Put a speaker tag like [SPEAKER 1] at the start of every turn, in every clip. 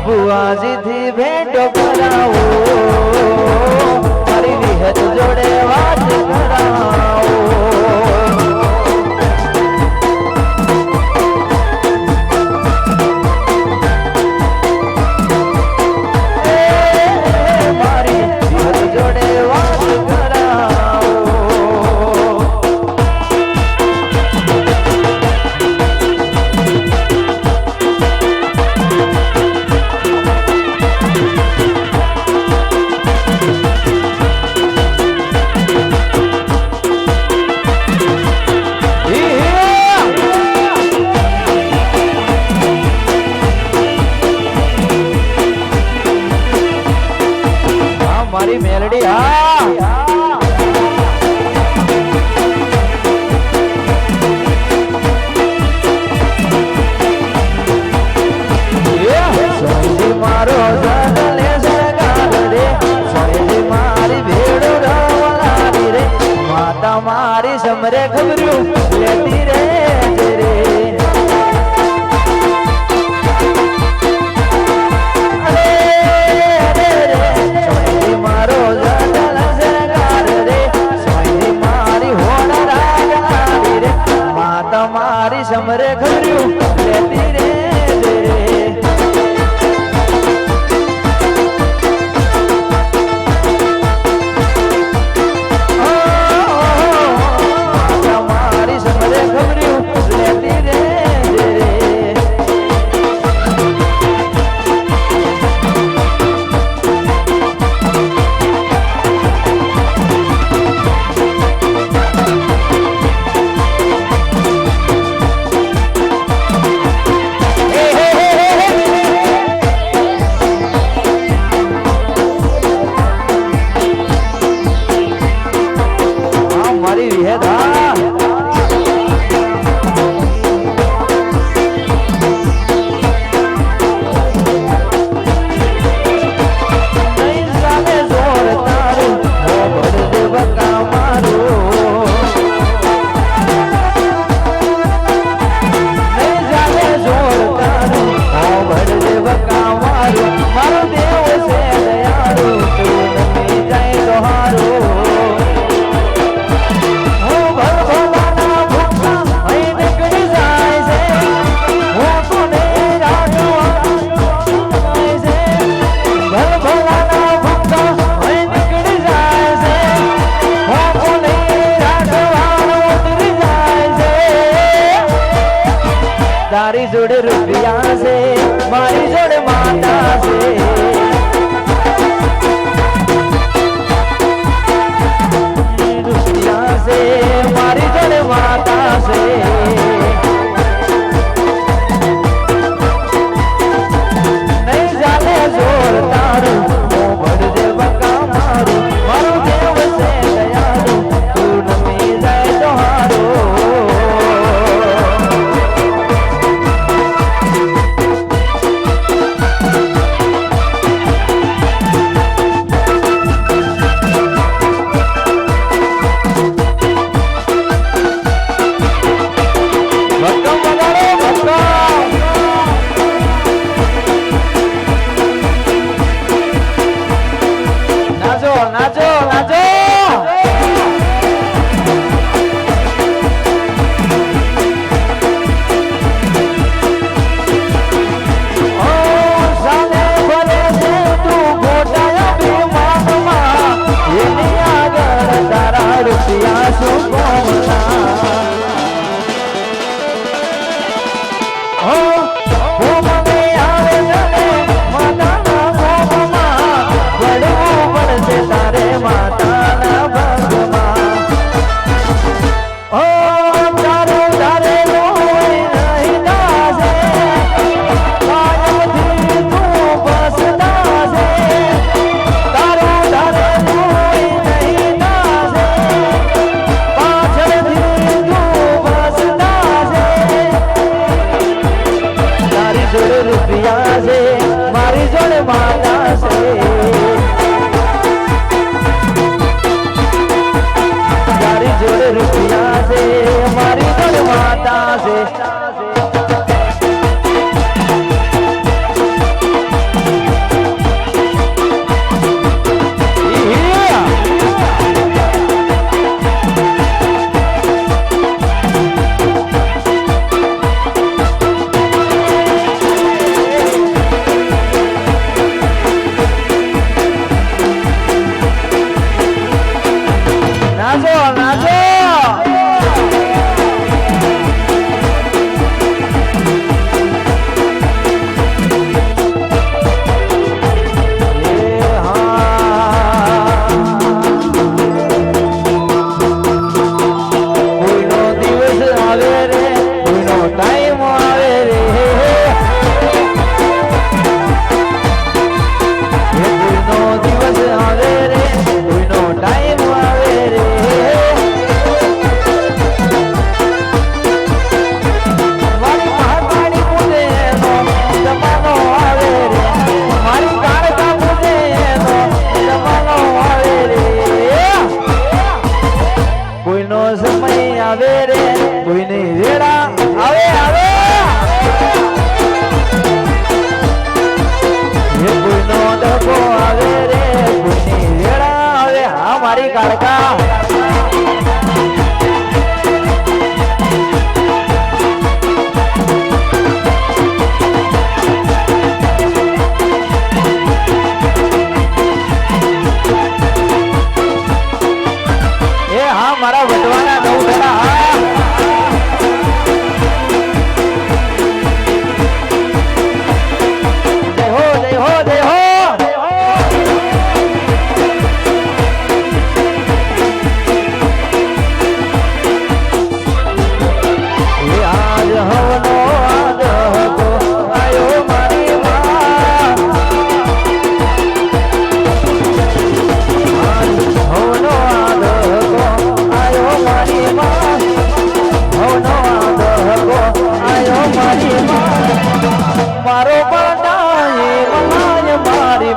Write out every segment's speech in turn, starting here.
[SPEAKER 1] बुआजीથી ભેટો કરાવો મારી વિહત જોડે વાત કરાવો મારી વિહત જોડે વાત કરાવો મારી મેલડી સોયજી મારો જગલે સરગાલ રે સોયજી મારી ભેડો રવલાવી રે માતા મારી સમરે ખબર્યું લેતી રે રે તમારી સમરે ખબર્યું લેતી રે તમારી સમરે ખબર્યું લેતી રે તારી જોડે રૂપિયા છે મારી જોડે માતા છે રૂપિયા છે મારી જોડે માતા છે નહીં જાને જોર તારું ભડ દે બકા મારું મારું દેવ છે દયાળુ તું નમી જાય તો હારો મારો બળદાએ મનાય મારી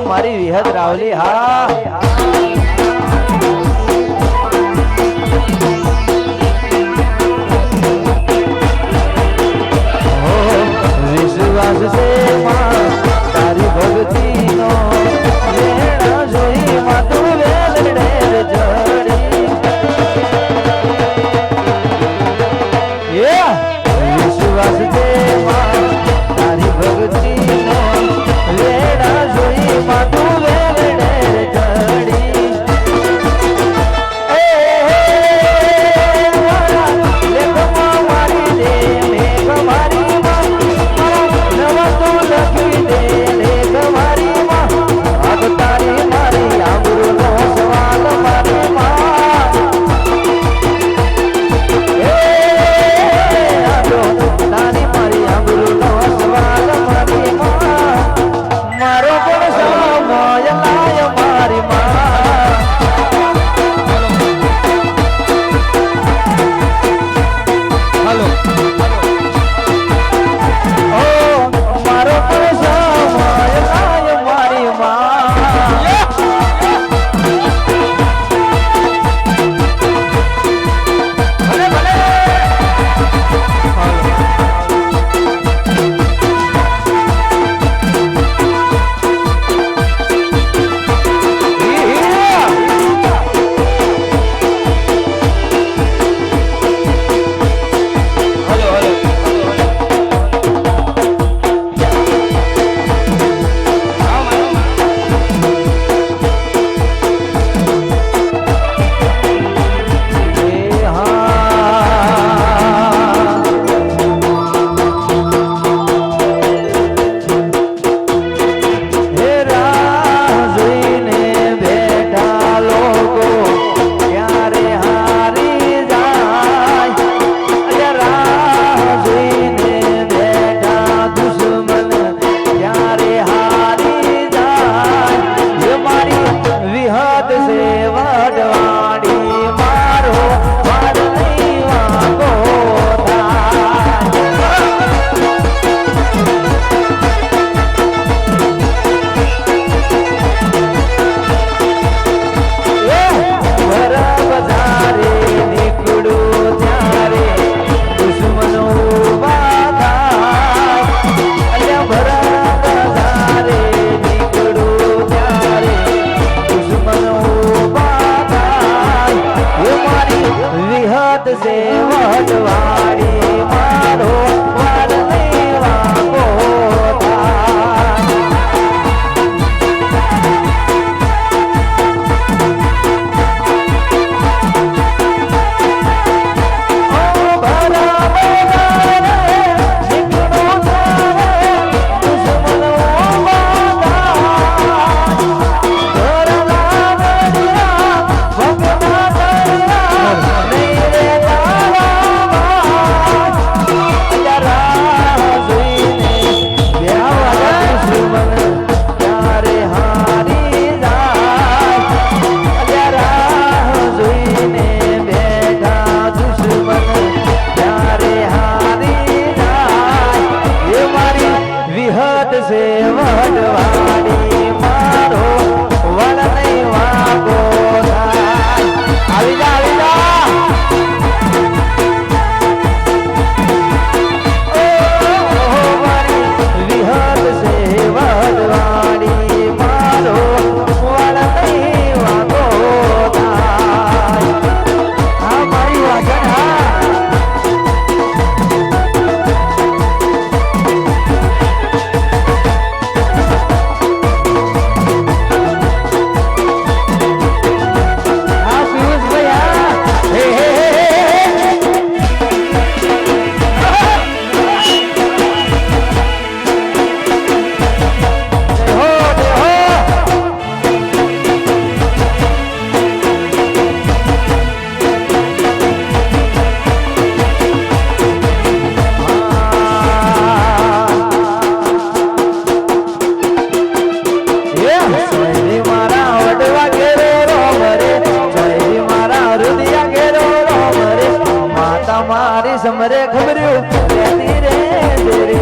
[SPEAKER 1] મારી વિહદ રાવલી હા વિશ્વાસ છે તારી ભક્તિ નો જોઈ માતું વેલડે જડી વિશ્વાસ છે તારી ભક્તિ નો વેડા જોઈ માતું વેલડે ખબર્યું લેતી રે રે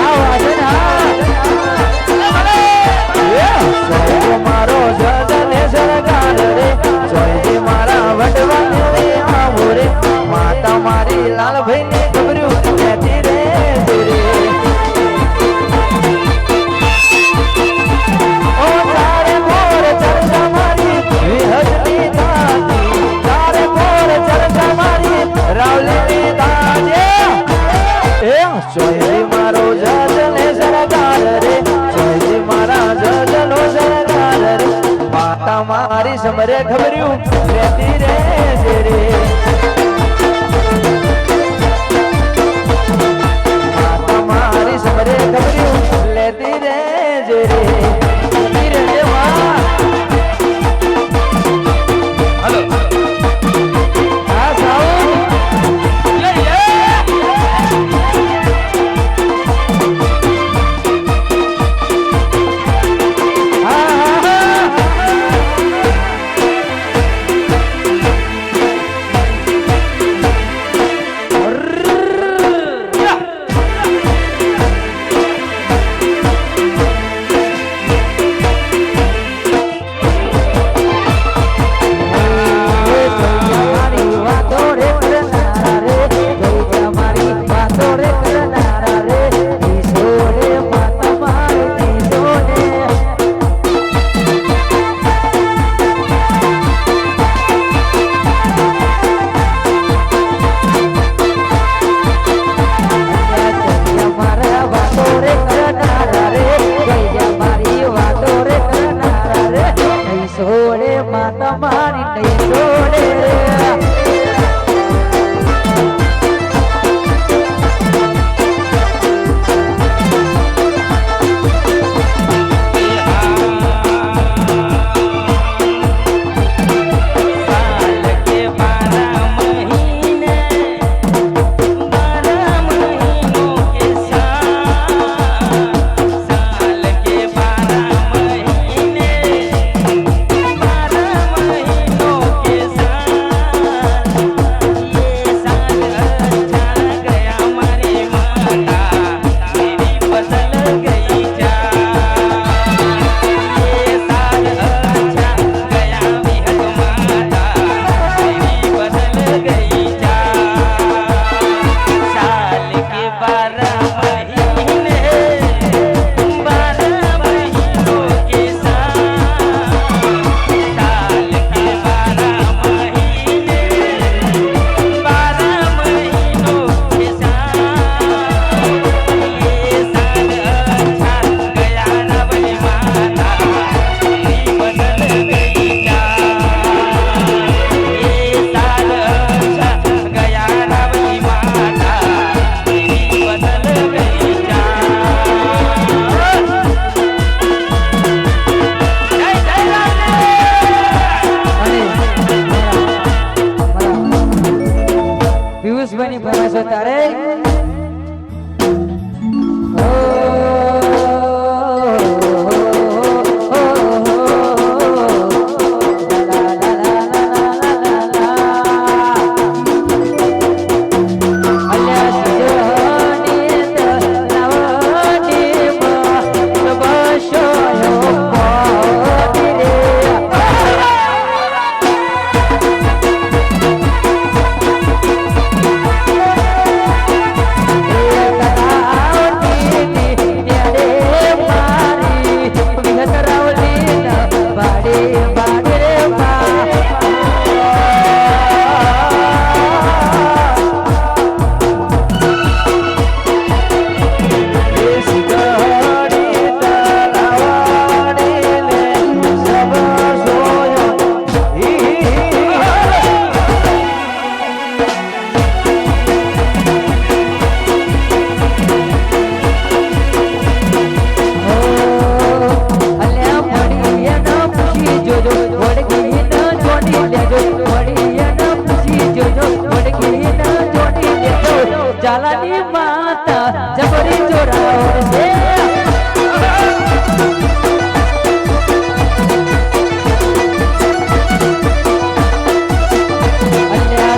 [SPEAKER 1] આવાજ ના મારો જગને સરકાર રે સોયજી મારા વડવા રે આવો રે માતા મારી લાલભાઈ ને ખબર્યું લેતી રે રે ઓ તારે મોર ચર્ચા મારી વિહજની દાદી તારે મોર ચર્ચા મારી રાવલીની દાજે એ સોયજી મારો જગને સરકાર રે સોયજી મારા જગનો સરકાર રે માતા મારી સમરે ખબર્યું લેતી રે રે માતા મારી સમરે ખબર્યું લેતી રે રે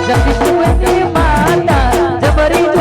[SPEAKER 2] જગદીશની માતા જબરી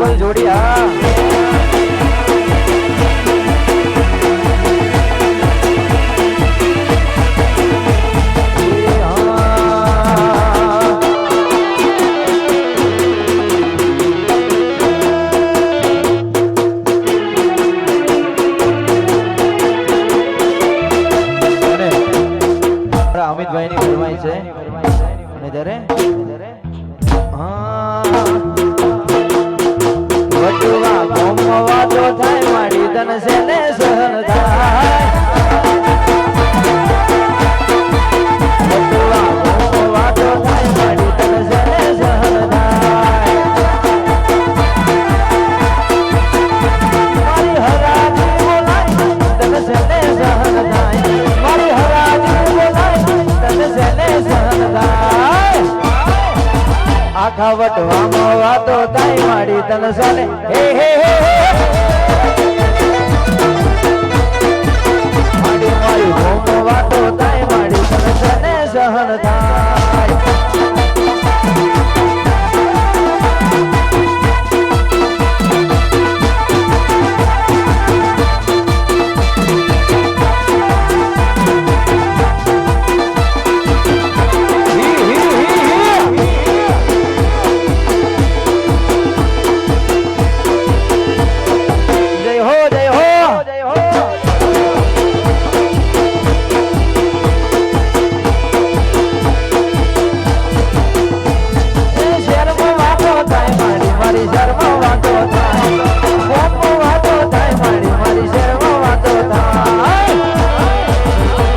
[SPEAKER 1] કોઈ જોડી હા અમિતભાઈ ની ફરમાઈ છે અને ત્યારે વટવા ગોમવા તો થાય માડી તન છે ને સહન થાય વટવા ગોમવા તો થાય માડી તન છે ને સહન થાય મારી હરાજી બોલાય તન છે ને સહન થાય મારી હરાજી બોલાય તન છે ને સહન થાય આખા વટવામાં વાતો થાય માડી તન સોને હે હે હે માડી મારી હોમ વાતો થાય માડી તન સોને સહન થાય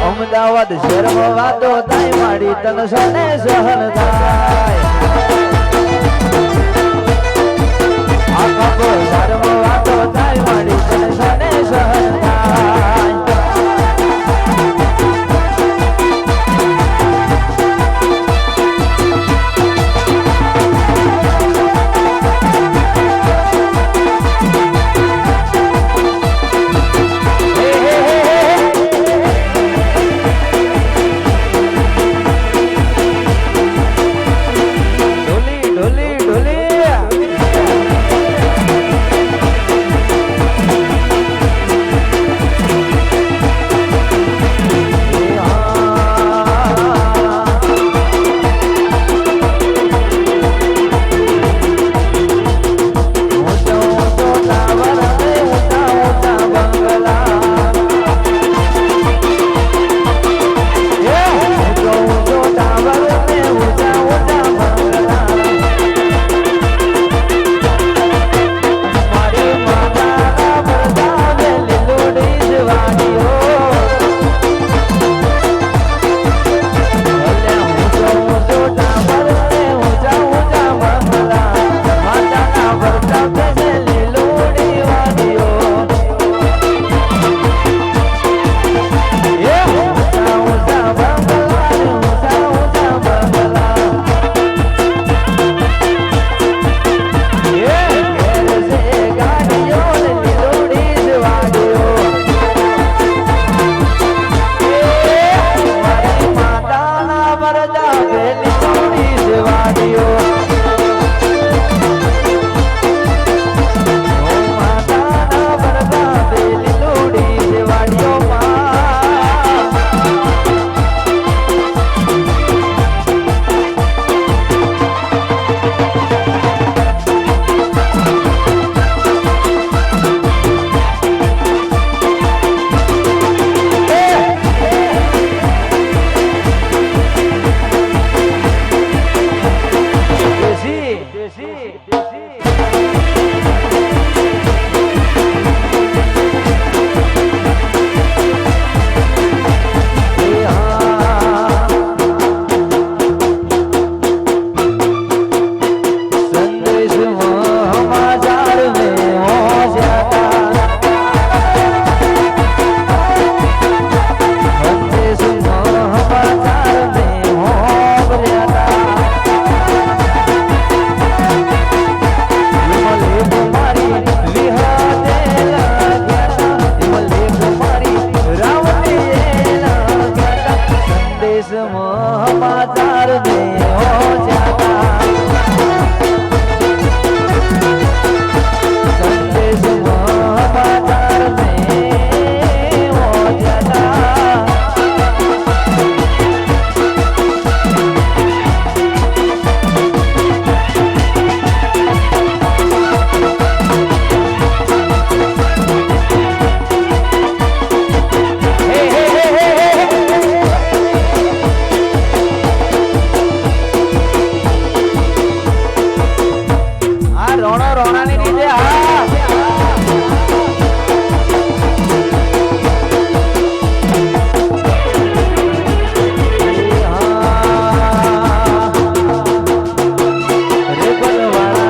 [SPEAKER 1] અમદાવાદ શહેરમાં વાતો થાય માડી તન સોને સહન થાય આખા શહેરમાં વાતો થાય માડી તન સોને સહન થાય રોણાની નીચે હા વાળા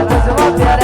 [SPEAKER 1] ચશ્મા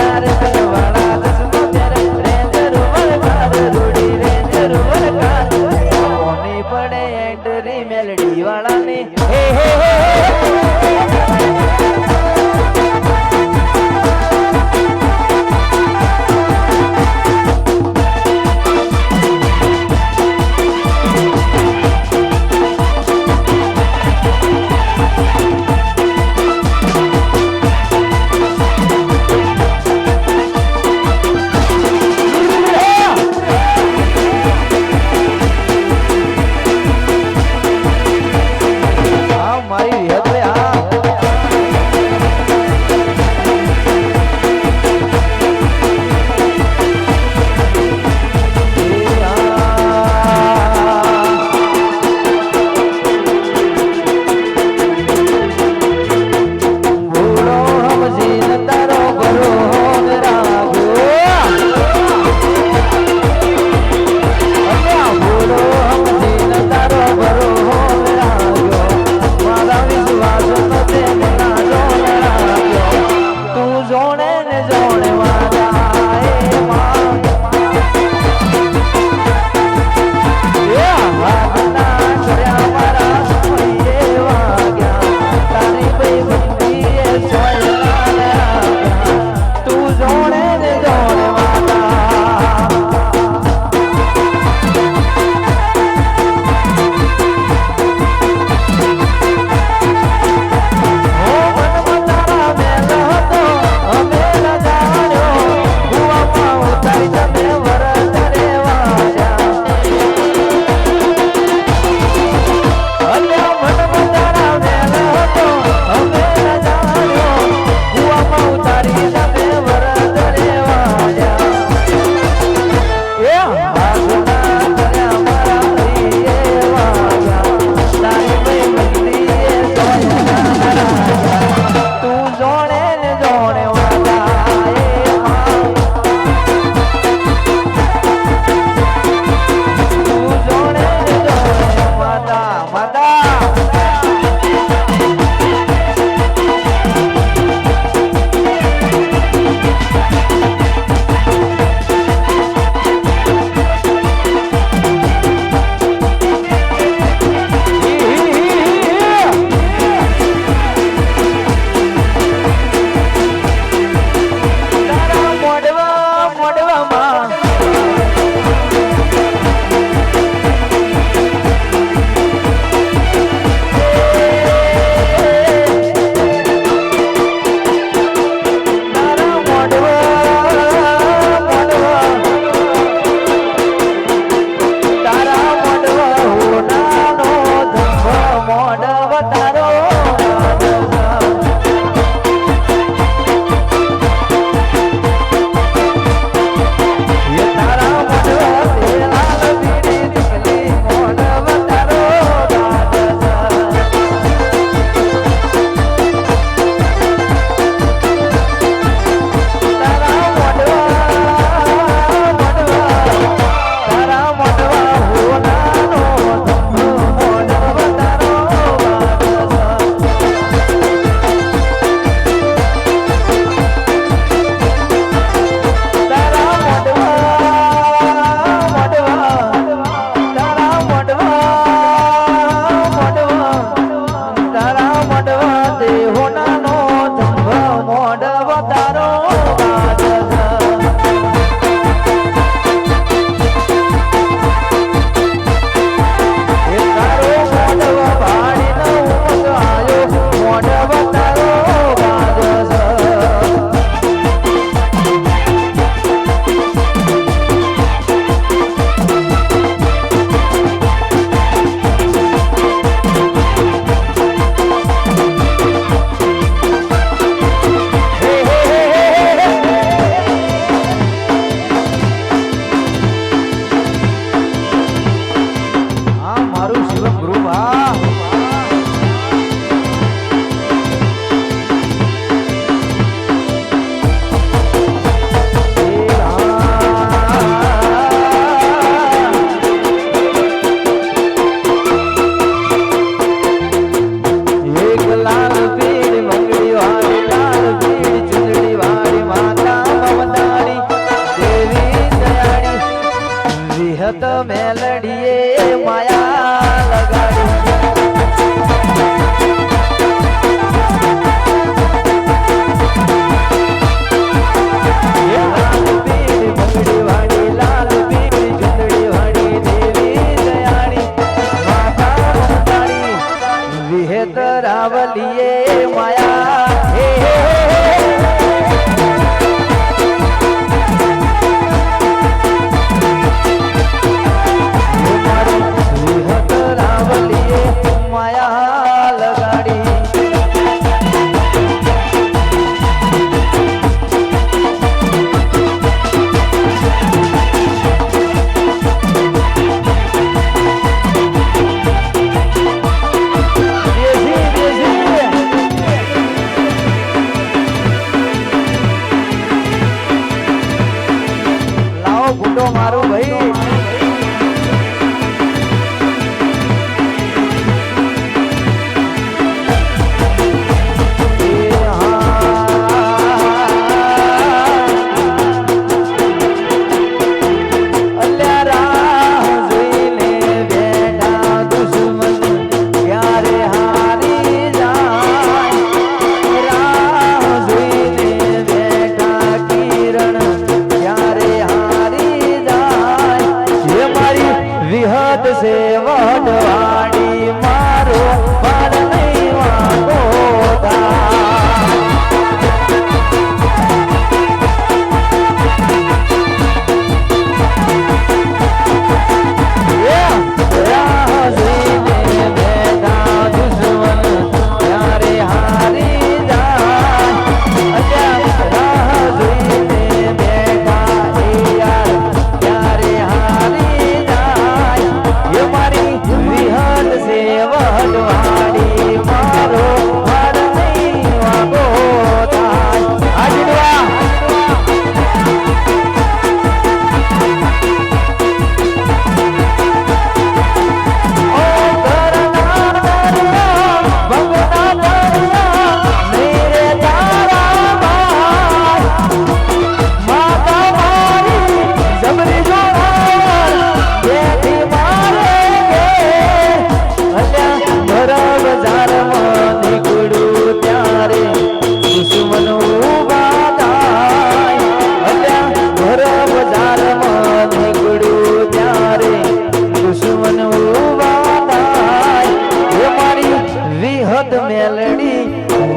[SPEAKER 1] ફૂટો મારું ભાઈ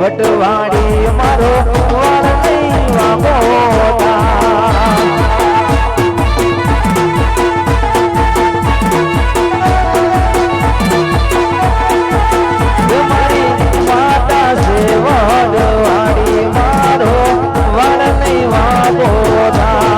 [SPEAKER 1] વટવાડી મારો વાળ નહીં વાગોતા મારી માતા છે વડવાડી મારો વાળ નહીં વાગોતા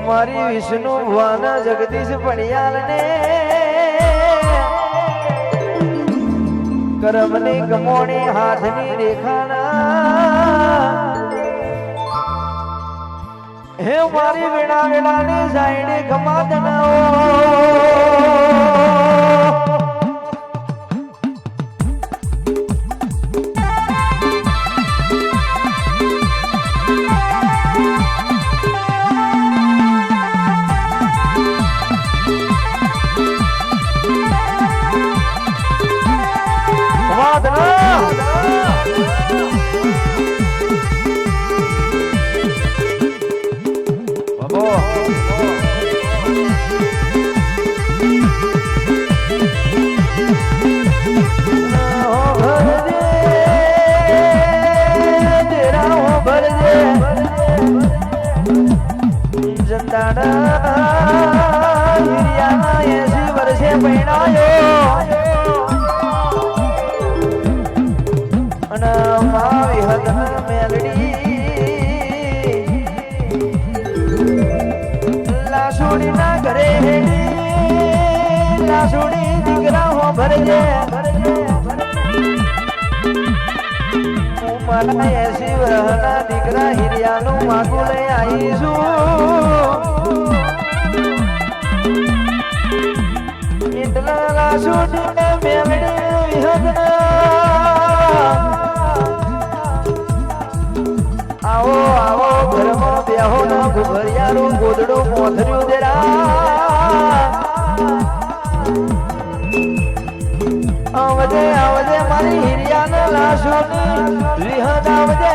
[SPEAKER 1] મારી વિષ્ણુ ભુવન જગદીશ પડિયાલ ને કરમની કમોણી હાથની રેખાના હે મારી વેણા વેણાની સાઈડે ખમાદનાઓ બાબો હિરિયાના 80 વર્ષે પૈણાયો અને મા વિહતન મેલડી લાસુડી ના ઘરે હેડી લાસુડી દીકરા હો ભરજે મારા 80 વર્ષના દીકરા હિરિયાનું માગું લઈ આવીશું એટલા લાસુડીને મેલડી વિહતના આવો આવો ઘરમાં બેહો ના ગુભરિયારું ગોદડું પોથર્યું દેરા આવજે આવજે મારી હિરિયાના લાસુની વિહત આવજે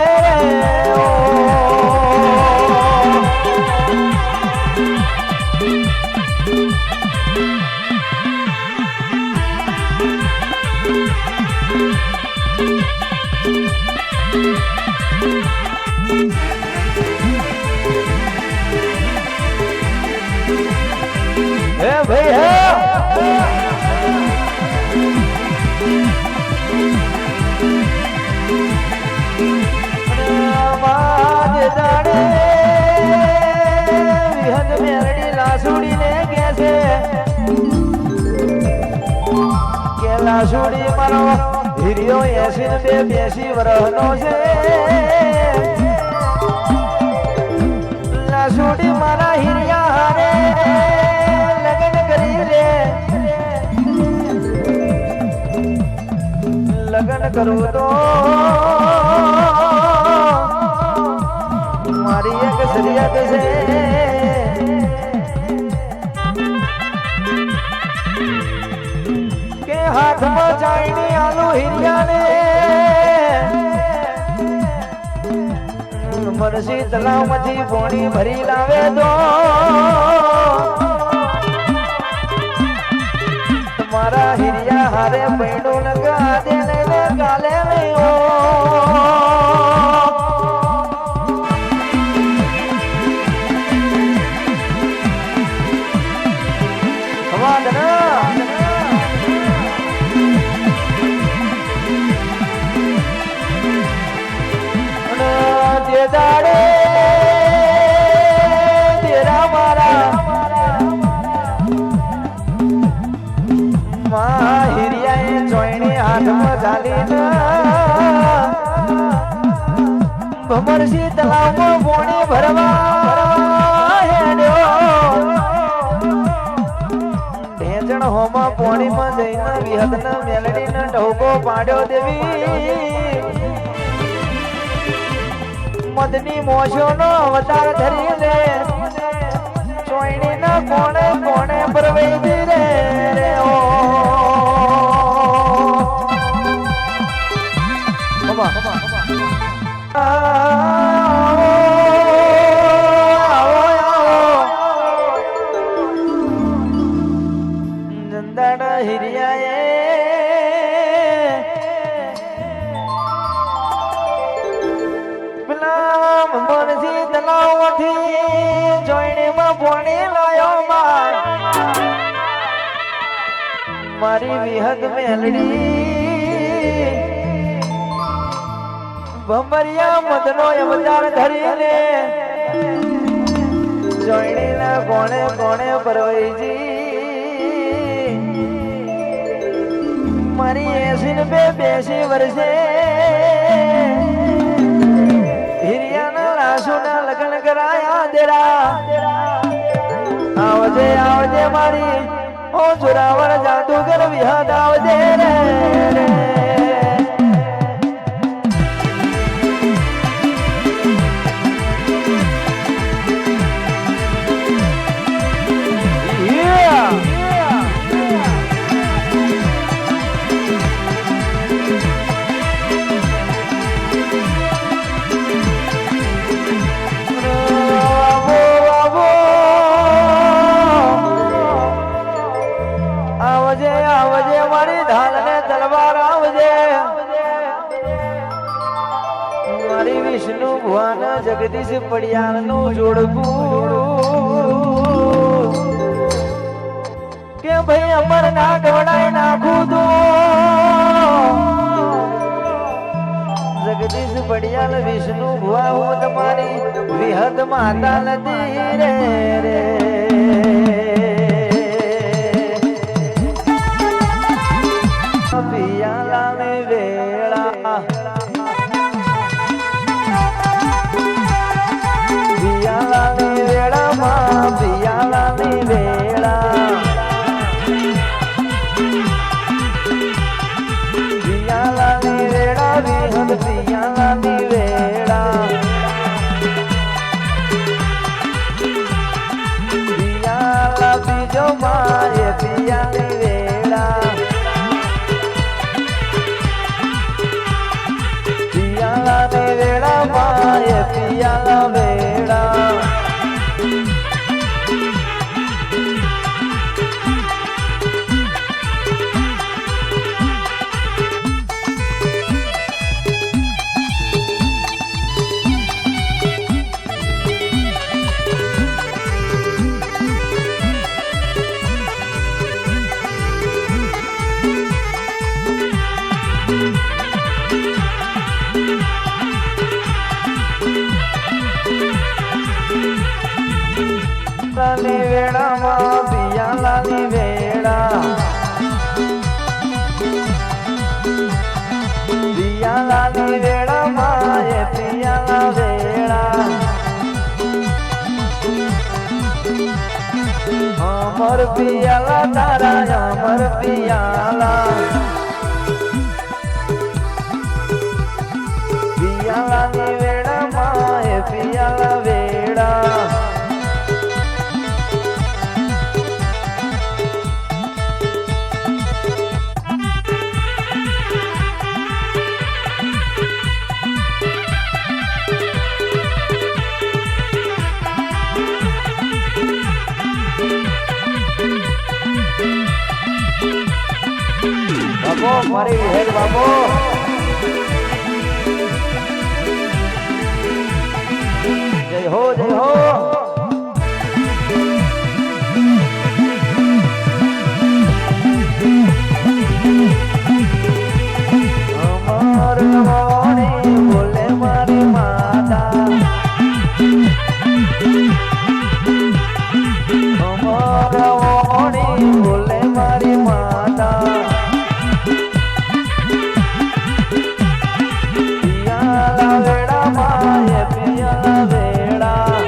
[SPEAKER 1] હે ભાઈ હે લાસુડી મારો હિરિયો 82 વર્ષનો છે લાસુડી મારા હિરિયા હારે લગ્ન કરી લે લગ્ન કરું તો મારી એક શરીયત છે હાથમાં ચાઈની આલુ હિરિયાને મરસી તલાવમાંથી પોણી ભરી લાવે તો મારા હિરિયા હારે પૈડું લગા દે ને ગાલે દાડે તેરા મારા મા હિરિયાએ ચોયણી હાથમાં ચાલીને ભમરસી તલાવમાં પોણી ભરવા હેડ્યો ઢેંચણ હોમાં પોણીમાં જઈને વિહતના મેલડીને ઢોકો પાડ્યો દેવી મદની મોશો નો અવતાર ધરી લે ચોયણી ના કોણે કોણે પરવેજી રે ઓ જંદાડા હિરિયાએ મનસી તલાવથી જોઈણીમાં પોણી લાયો મારી વિહત મેલડી ભમરિયા મદનો અવતાર ધરીને જોઈણીના કોણે કોણે પરવઈજી મારી 82 વર્ષે લાસુના લગ્ન કરાયા દેરા આવજે આવજે મારી ઓ જોરાવર જાદુગર વિહત આવજે રે વિષ્ણુ ભુવાના જગદીશ પડિયાળનું જોડકું કે ભાઈ અમર ના ગવડાય નાખું તો જગદીશ બડિયાલ વિષ્ણુ ભુવા હું તમારી વિહદ માતા નથી રે રે પિયાલાની વેળા પિયાલાની વેળામાં પિયાલાની વેળા પિયાલાની વેળા વિહદ પિયાલાની વેળા પિયાલા બીજો માએ પિયાની વેળા પિયાલાની વેળા માએ પિયાલા વેળા લાની વેળામાં પિયાલાની વેળા પિયાલાની વેળામાં એ પિયાલા વેળા અમર પિયાલા તારા અમર પિયાલા પિયાલાની વેળામાં એ પિયાલા વેળા બાબો મારી હેડ બાબો જય હો જય હો અમર વાણી બોલે મારી માતા અમર વાણી બોલે મારી માતા પિયાલા વેળા માએ પિયાલા વેળા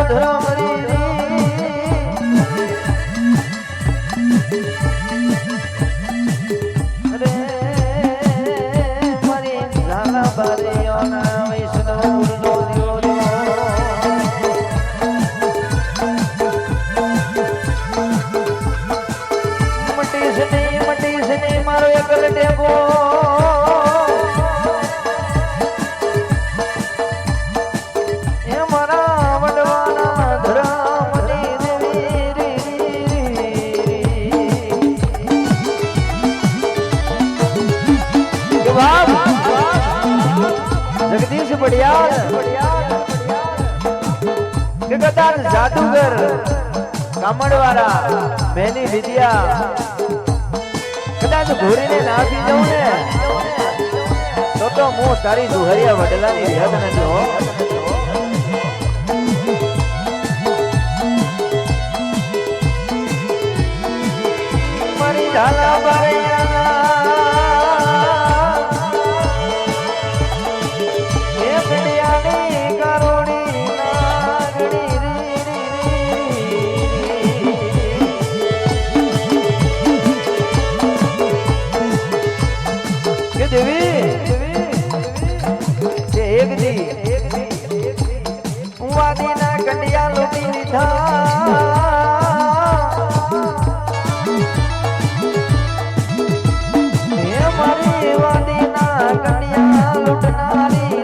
[SPEAKER 1] ધરમ રે મારી લાલા બારીઓના વૈષ્ણવ ગુરુનો મટીશ નહીં મારો એકલ ટેકો એ મારા વડવાના ધરમની દેવી જગદીશ બડિયાળ કે કદાચ જાદુગર કામડવાળા મેની વિદ્યા કદાચ ઘોરીને નાખી જાઉં ને તો હું તારી દુહરિયા વડલાની યાદ નથી હો મારી ઢાલા બારૈયાના એ પડિયાની કરોડી નાગણી કે દેવી કે એક દી વાદીના કંડિયા લૂટી લીધા હે મારી વાદીના કંડિયા લૂટનારી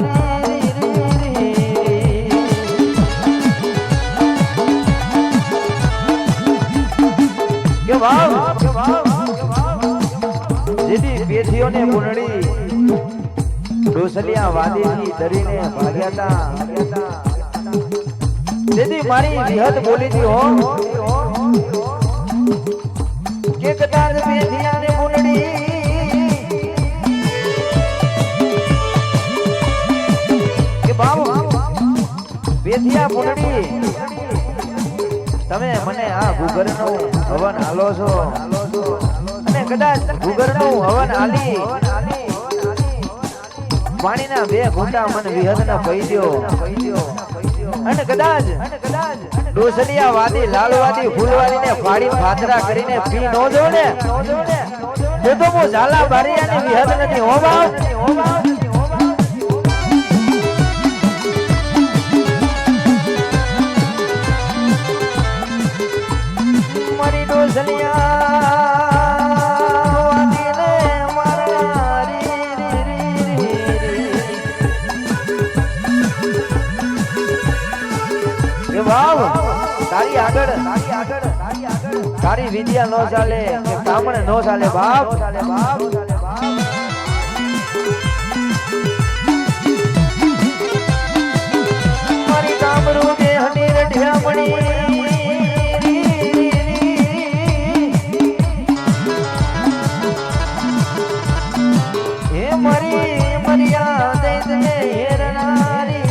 [SPEAKER 1] કે વાવ જેથી પેથીઓને મુંડળી ડોસલિયા વાદીથી ડરીને ભાગ્યા હતા જેથી મારી વિહત બોલી હતી હો કે કદાચ પેથિયાને મુંડળી કે બાબુ પેથિયા મુંડળી તમે મને આ ભૂગરનો હવન હાલો છો અને કદાચ ભૂગરનું હવન આલી પાણીના બે ઘૂંટા મને વિહતના કહી દ્યો અને કદાચ ડોસલિયા વાદી લાલવાદી ફૂલવાદીને ફાડી ફાતરા કરીને પી નો જો ને તો હું ઝાલા બારિયાની વિહત નથી હો બાપ મારી ડોસલિયા તારી આગળ તારી વિદ્યા નો ચાલે કે કામણ નો ચાલે બાપ મારી કામરૂ કે હની રઢિયામણી હે મારી મરિયા દૈત ને હેરનારી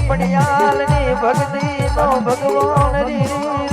[SPEAKER 1] પડિયાલની ભક્તિ નો ભગવાન રી